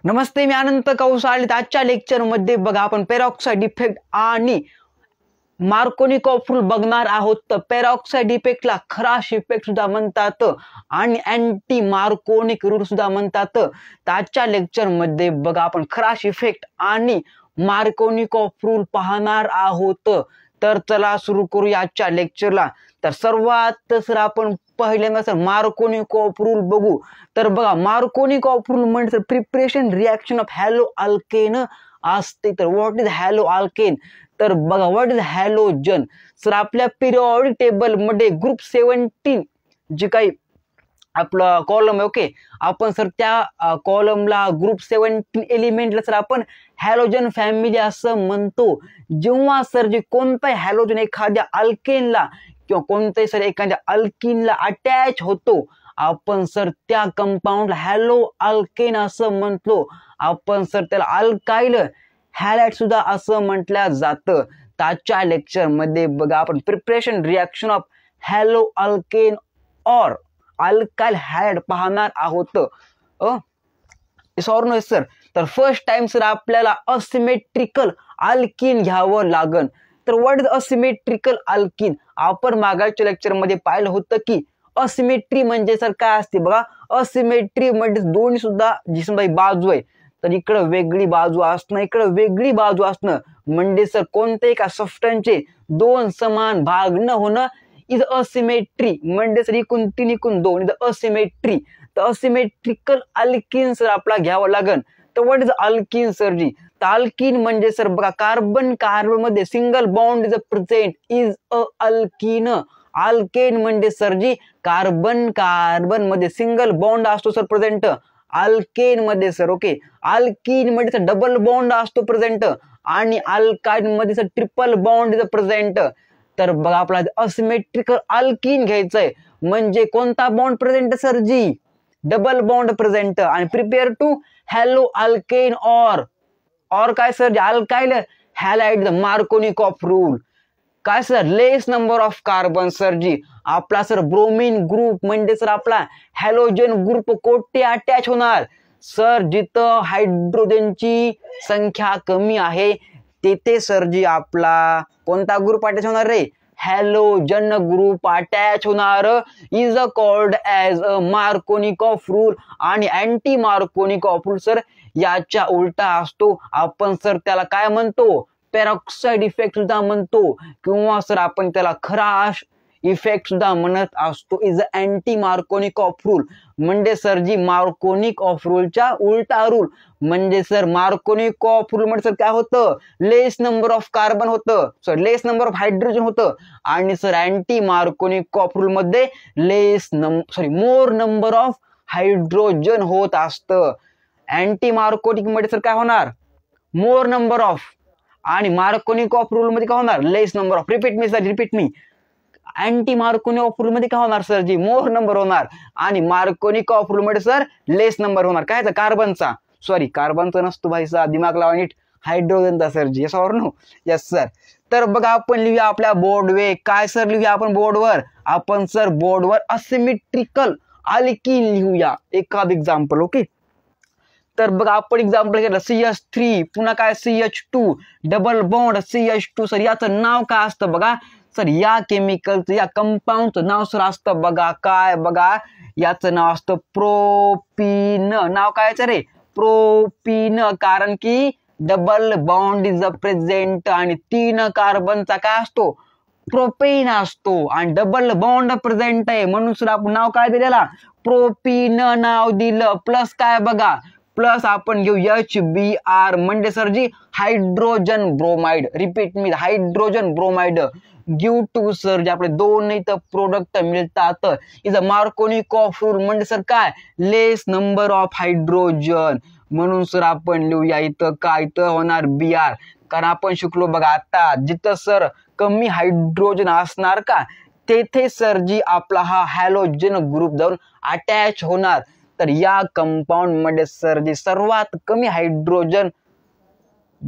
नमस्ते, मी अनंत कौसाळी. आजच्या लेक्चरमध्ये बघा आपण पेरॉक्साइड इफेक्ट आणि मार्कोनिकॉफ रूल बघणार आहोत. तर पेरॉक्साइड इफेक्टला खराश इफेक्ट सुद्धा म्हणतात आणि अँटी मार्कोनिक रूल सुद्धा म्हणतात. तर आजच्या लेक्चरमध्ये बघा आपण खराश इफेक्ट आणि मार्कोनिकॉफ रूल पाहणार आहोत. तर चला सुरू करूया आजच्या लेक्चरला. तर सर्वात सर आपण पहिल्यांदा सर मार्कोनिकॉफ रूल बघू. तर बघा मार्कोनिकॉफ रूल म्हणजे preparation reaction of hello alkane असते. तर व्हॉट इज हॅलो अल्केन? तर बघा व्हॉट इज हॅलोजन. सर आपल्या पिरियॉडिक टेबल मध्ये ग्रुप 17 जे काही आपला कॉलम आहे, ओके, आपण सर त्या कॉलमला ग्रुप 17 एलिमेंटला सर आपण हॅलोजन फॅमिली असं म्हणतो. जेव्हा सर जे कोणताही हॅलोजन एखाद्या अल्केनला किंवा कोणत्याही सर एखाद्या अल्किनला अटॅच होतो, आपण सर त्या कंपाऊंडला हॅलो अल्केन असं म्हणतो. आपण सर त्याला अल्काइल हॅलाइड सुद्धा असं म्हटलं जातं. आजच्या लेक्चर मध्ये बघा आपण preparation reaction of hello alkane और अल्काइल हॅलाइड पाहणार आहोत. Sorry sir. तर फर्स्ट टाइम सर आपल्याला असिमेट्रिकल अल्किन घ्यावं लागन. तर व्हॉट इज असिमेट्रिकल अल्किन? आपण मागच्या लेक्चर मध्ये पाहिलं होतं की असिमेट्री म्हणजे सर काय असते. बघा असिमेट्री म्हणजे दोन्ही सुद्धा जी समजा बाजू आहे, तर इकडं वेगळी बाजू असणं, इकडं वेगळी बाजू असणं, म्हणजे सर कोणत्याही एका सब्स्टन्सचे दोन समान भाग न होणं इज असिमेट्री. म्हणजे सर इकून 3 इकून 2 इज असिमेट्री. तर असिमेट्रिकल अल्किन सर आपला घ्यावं लागन. तर व्हॉट इज अल्किन सर जी? तर अल्किन म्हणजे सर बघा कार्बन कार्बन मध्ये single bond is present is a alkene. Alkane म्हणजे सर जी कार्बन कार्बन मध्ये सिंगल बॉन्ड असतो सर प्रेझेंट अल्केन मध्ये सर, ओके. अल्किन मध्ये सर डबल बॉन्ड असतो प्रेझेंट आणि अल्काइन मध्ये sir triple bond is present. तर बघा आपल्याला असिमेट्रिकल अल्किन घ्यायचंय म्हणजे कोणता bond present sir ji? Double bond present. आणि प्रिपेअर टू हॅलो अल्केन और काय sir? Alkyl halide Markovnikov rule. काय sir? Less number of carbon sir ji. आपला सर ब्रोमीन ग्रुप म्हणजे सर आपला हॅलोजन ग्रुप कोठे अटॅच होणार? सर जिथं हायड्रोजनची संख्या कमी आहे तेथे सर जी आपला कोणता ग्रुप अटॅच होणार रे? हॅलोजन ग्रुप अटॅच होणार. Is a called as a Markovnikov rule. आणि अँटी मार्कोनिकॉफ रूल सर याच्या उलटा असतो. आपण सर त्याला काय म्हणतो? पेरॉक्साइड इफेक्ट सुद्धा म्हणतो किंवा सर आपण त्याला खराश इफेक्ट सुद्धा म्हणत असतो. Is anti Markovnikov rule. म्हणजे सर जी मार्कोनिक ऑफ रूलच्या उलटा रूल. म्हणजे सर मार्कोनिक ऑफ रूल म्हणजे सर काय होतं? लेस नंबर ऑफ कार्बन होतं, sir less number of hydrogen होतं. आणि sir anti Markovnikov rule मध्ये मोर नंबर ऑफ हायड्रोजन होत असतं. अँटी मार्कोनिक मध्ये सर काय होणार? More number of. आणि मार्कोनिक ऑफ रूल मध्ये काय होणार? Less number of. रिपीट मी. अँटी मार्कोनिक ऑफ रूल मध्ये काय होणार सर जी? मोर नंबर होणार. आणि मार्कोनिक ऑफ रूल मध्ये सर लेस नंबर होणार. काय कार्बनचा? सॉरी कार्बनचा नसतो भाई साहेब, दिमाग लावा नीट. हायड्रोजनचा sir ji. Yes or no? Yes sir. तर बघा आपण लिहूया आपल्या बोर्डवर. काय सर लिहूया आपण बोर्डवर? आपण सर बोर्डवर असिमेट्रिकल अल्किन लिहूया. एखाद एक्झाम्पल, ओके. तर बघा आपण एक्झाम्पल घेतलं CH3, पुन्हा काय CH2, double bond CH2. Sir याचं नाव काय असतं? बघा सर या केमिकलचं या कंपाऊंडचं नाव सर असतं बघा काय? बघा याचं नाव असतं प्रोपीन. नाव काय रे? प्रोपीन. कारण की डबल बॉन्ड इज प्रेझेंट आणि 3 कार्बनचा काय असतो? प्रोपेन असतो. आणि डबल बॉन्ड प्रेझेंट आहे म्हणून सर आपण नाव काय दिलेला? प्रोपीन नाव दिलं. प्लस काय बघा? प्लस आपण घेऊ HBr म्हणजे सर जी हायड्रोजन ब्रोमाइड. रिपीट मी, hydrogen bromide give to sir जे आपले दोन इथं प्रोडक्ट मिळतात. Is a Markovnikov rule म्हणजे सर काय? Less number of hydrogen. म्हणून सर आपण लिहूया इथं काय? इथं होणार Br. कारण आपण शिकलो बघा आता जिथं सर कमी हायड्रोजन असणार का तेथे सर जी आपला हा हॅलोजन ग्रुप जाऊन अटॅच होणार. तर या कंपाऊंड मध्ये सर जी सर्वात कमी हायड्रोजन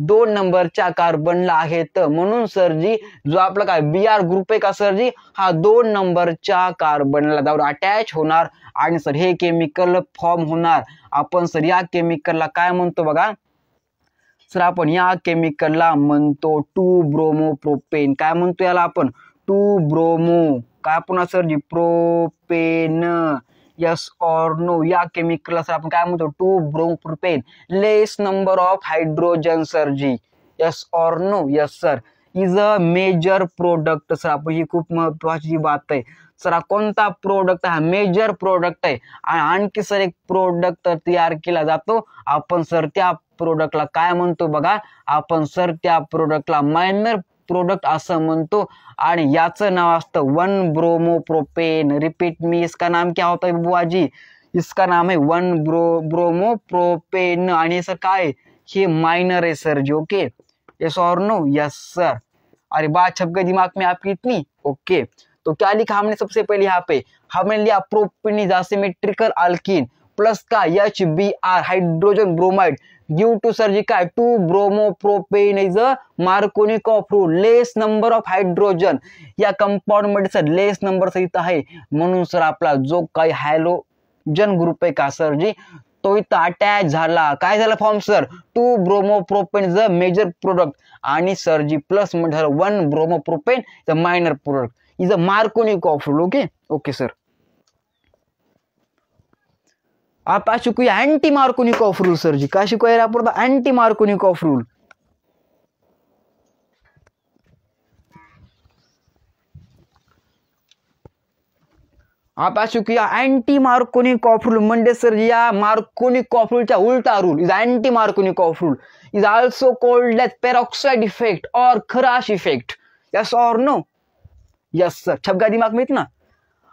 2 नंबरच्या कार्बनला आहेत, म्हणून सर जी जो आपला काय Br ग्रुप आहे का सर जी हा 2 नंबरच्या कार्बनला जाऊन अटॅच होणार आणि सर हे केमिकल फॉर्म होणार. आपण सर या केमिकलला काय म्हणतो बघा सर, आपण या केमिकलला म्हणतो 2 ब्रोमो प्रोपेन. काय म्हणतो याला आपण 2 ब्रोमो काय पुन्हा sir ji propane. Yes or no, या केमिकलला सर आपण काय म्हणतो 2 bromo propane, less number of hydrogen sir ji. Yes or no. Yes sir. Is a major product sir. आपण ही खूप महत्वाची बात आहे सर. हा कोणता प्रोडक्ट, हा मेजर प्रोडक्ट आहे. आणि आणखी सर एक प्रोडक्ट तयार केला जातो, आपण सर त्या प्रोडक्टला काय म्हणतो बघा, आपण सर त्या प्रोडक्टला मायनर प्रोडक्ट असं म्हणतो आणि याचं नाव असतं 1 ब्रोमो प्रोपेन. रिपीट मी, इसका नाम क्या होता है बुआजी, इसका नाम है 1 ब्रोमो प्रोपेन. आणि सर काय हे माइनर है सर जी. ओके. यस और नो. Yes sir. अरे बात छप गई दिमाग में आपकी इतनी. ओके. तो क्या लिखा हमने सबसे पहले यहाँ पे, हमने लिया propane is asymmetrical alkene plus का HBr hydrogen bromide due to sir ji काय 2 bromo propane is a Markovnikov rule, less number of hydrogen. या कंपाऊंड मध्ये सर लेस नंबर सहित आहे, म्हणून सर आपला जो काही हॅलोजन ग्रुप आहे का सर जी तो इथं अटॅच झाला. काय झाला form sir 2 bromo propane is a major product आणि सर जी प्लस मध्ये 1 bromo propane is a minor product, is a Markovnikov rule. Okay. Okay sir. आप आज शिकूया anti Markovnikov rule sir ji. काय शिकूया आपण अँटी मार्कोनिक ऑफ रूल. आप आज शिकूया अँटी मार्कोनिक ऑफ रूल म्हणजे सर या मार्कोनिक ऑफ रूलच्या उलटा rule is anti Markovnikov rule, is also called as peroxide effect और खराश इफेक्ट. यस और नो. Yes sir. छपगा दिमाग में इतना.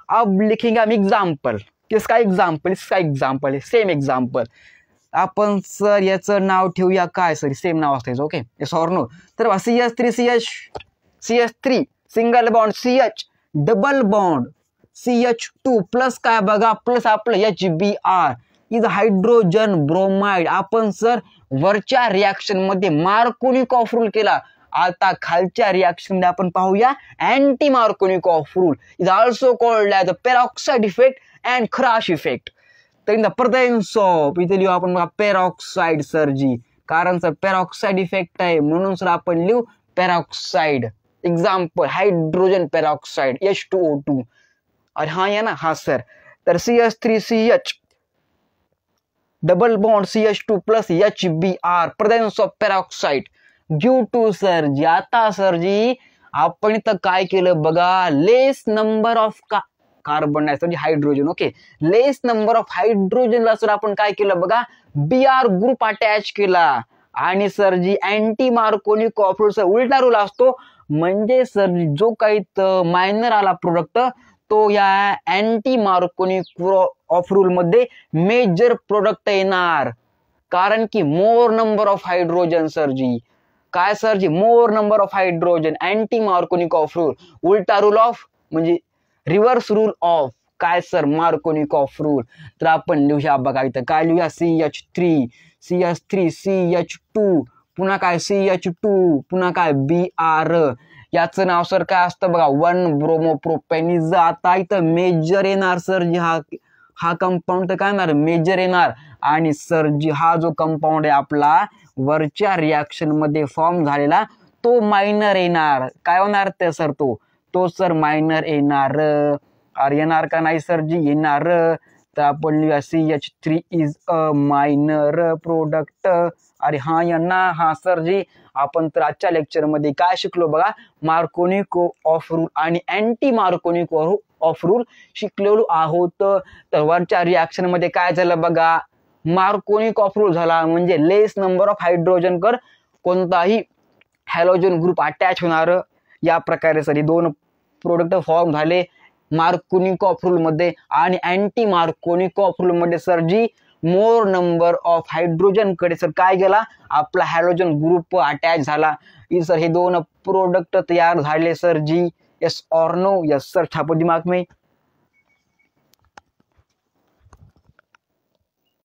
अब लिखेंगे हम एग्जाम्पल. किसका एग्जाम्पल, इसका एग्जाम्पल आहे, सेम एग्जाम्पल. आपण सर याचं नाव ठेवूया काय सर, सेम नाव असतं. ओके. यस और नो. तर CH3 single bond CH double bond CH2 plus काय बघा प्लस आपलं HBr इज हायड्रोजन ब्रोमाइड. आपण सर वरच्या रिॲक्शन मध्ये मार्कोनिक ऑफ रूल केला, आता खालच्या रिॲक्शन मध्ये आपण पाहूया anti Markovnikov rule, is also called as a peroxide effect and खराश इफेक्ट. तर इन द प्रेझेन्स ऑफ इथे लिहू आपण बघा पेरॉक्साइड सर जी, कारण सर पेरॉक्साइड इफेक्ट आहे म्हणून सर आपण लिहू peroxide. Example hydrogen peroxide H2O2. अरे हा या ना, हा सर. तर CH3CH double bond CH2 plus HBr presence of peroxide due to sir ji. आता सर जी आपण इथं काय केलं बघा, लेस नंबर ऑफ कार्बन आहे hydrogen. Okay. Less number of हायड्रोजनला सर आपण काय केलं बघा Br ग्रुप अटॅच केला आणि sir ji anti Markovnikov रूलचा उलटा रूल असतो, म्हणजे सर जो काही मायनर आला प्रोडक्ट तो या अँटी मार्कोनिक ऑफ रूल मध्ये मेजर प्रोडक्ट येणार, कारण की more number of hydrogen sir ji. काय sir ji more number of hydrogen, anti Markovnikov rule, उलटा रूल ऑफ म्हणजे रिव्हर्स रूल ऑफ काय सर मार्कोनिक ऑफ रूल. तर आपण लिहूया बघा इथं काय लिहूया CH3 CH2 पुन्हा काय CH2 पुन्हा काय Br. याचं नाव सर काय असतं बघा 1 ब्रोमो प्रोपेन इज. आता इथं मेजर येणार सर जी, हा कंपाऊंड काय येणार मेजर येणार आणि सर जी हा जो कंपाऊंड आहे आपला वरच्या रिॲक्शन मध्ये फॉर्म झालेला तो मायनर येणार. काय होणार ते सर तो सर मायनर येणार. अरे येणार का नाही सर जी येणार. तर आपण लिहूया CH3 is a minor product. अरे हा यांना हा सर जी. आपण तर आजच्या लेक्चर मध्ये काय शिकलो बघा, मार्कोनिक ऑफ रूल आणि अँटी मार्कोनिक ऑफ रूल शिकलेलो आहोत. तर वरच्या रिॲक्शन मध्ये काय झालं बघा, मार्कोनिक ऑफ रूल झाला म्हणजे लेस नंबर ऑफ हायड्रोजन कर कोणताही हॅलोजन ग्रुप अटॅच होणार. या प्रकारे सर 2 प्रोडक्ट फॉर्म झाले मार्कोनिक ऑफ रूल मध्ये. आणि अँटी मार्कोनिक ऑफ रूल मध्ये sir ji more number of hydrogen कडे सर काय गेला आपला हॅलोजन ग्रुप अटॅच झाला. सर हे 2 प्रोडक्ट तयार झाले सर जी. यस और नो. Yes sir. छापो दिमाग में.